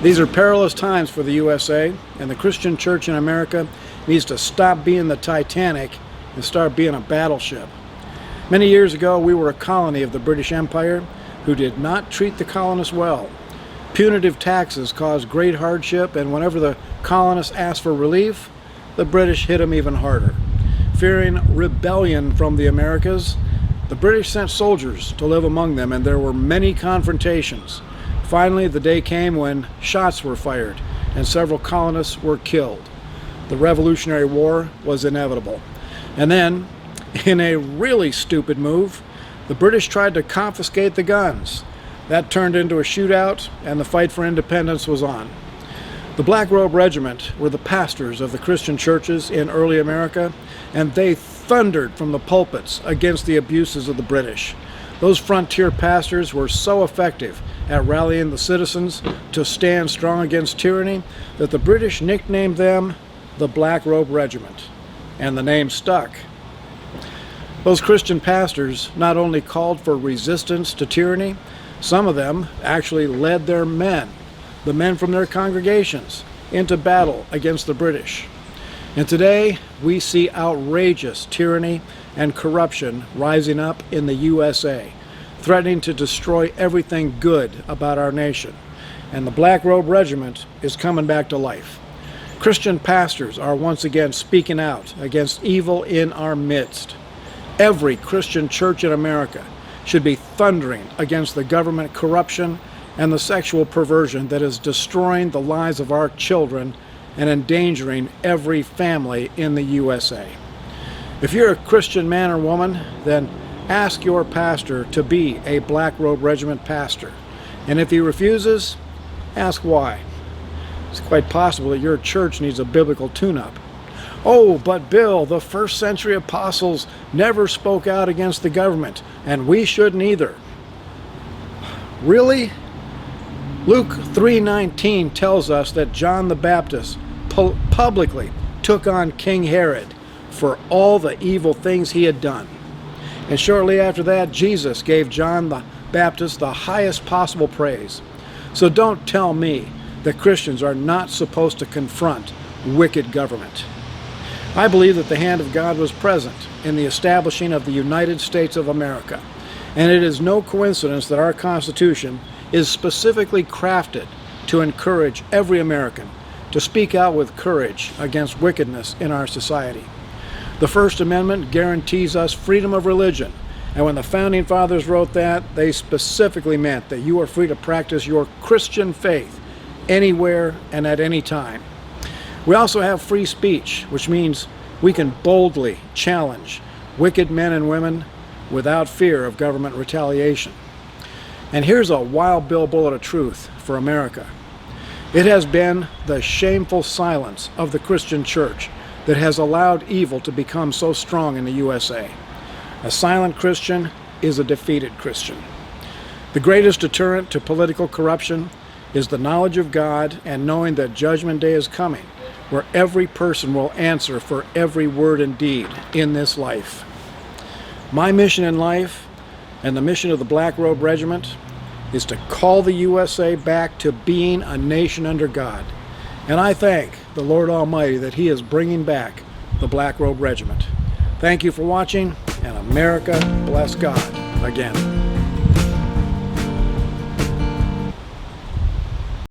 These are perilous times for the USA, and the Christian church in America needs to stop being the Titanic and start being a battleship. Many years ago, we were a colony of the British Empire who did not treat the colonists well. Punitive taxes caused great hardship, and whenever the colonists asked for relief, the British hit them even harder. Fearing rebellion from the Americas, the British sent soldiers to live among them, and there were many confrontations. Finally, the day came when shots were fired and several colonists were killed. The Revolutionary War was inevitable. And then, in a really stupid move, the British tried to confiscate the guns. That turned into a shootout, and the fight for independence was on. The Black Robe Regiment were the pastors of the Christian churches in early America, and they thundered from the pulpits against the abuses of the British. Those frontier pastors were so effective at rallying the citizens to stand strong against tyranny that the British nicknamed them the Black Robe Regiment, and the name stuck. Those Christian pastors not only called for resistance to tyranny, some of them actually led their men, the men from their congregations, into battle against the British. And today we see outrageous tyranny and corruption rising up in the USA, threatening to destroy everything good about our nation. And the Black Robe Regiment is coming back to life. Christian pastors are once again speaking out against evil in our midst. Every Christian church in America should be thundering against the government corruption and the sexual perversion that is destroying the lives of our children and endangering every family in the USA. If you're a Christian man or woman, then ask your pastor to be a Black Robe Regiment pastor. And if he refuses, ask why. It's quite possible that your church needs a biblical tune-up. Oh, but Bill, the first century apostles never spoke out against the government, and we shouldn't either. Really? Luke 3:19 tells us that John the Baptist publicly took on King Herod for all the evil things he had done. And shortly after that, Jesus gave John the Baptist the highest possible praise. So don't tell me that Christians are not supposed to confront wicked government. I believe that the hand of God was present in the establishing of the United States of America, and it is no coincidence that our Constitution is specifically crafted to encourage every American to speak out with courage against wickedness in our society. The First Amendment guarantees us freedom of religion, and when the Founding Fathers wrote that, they specifically meant that you are free to practice your Christian faith anywhere and at any time. We also have free speech, which means we can boldly challenge wicked men and women without fear of government retaliation. And here's a wild Bill bullet of truth for America. It has been the shameful silence of the Christian church that has allowed evil to become so strong in the USA. A silent Christian is a defeated Christian. The greatest deterrent to political corruption is the knowledge of God and knowing that Judgment Day is coming, where every person will answer for every word and deed in this life. My mission in life, and the mission of the Black Robe Regiment, is to call the USA back to being a nation under God. And I thank the Lord Almighty that He is bringing back the Black Robe Regiment. Thank you for watching, and America bless God again.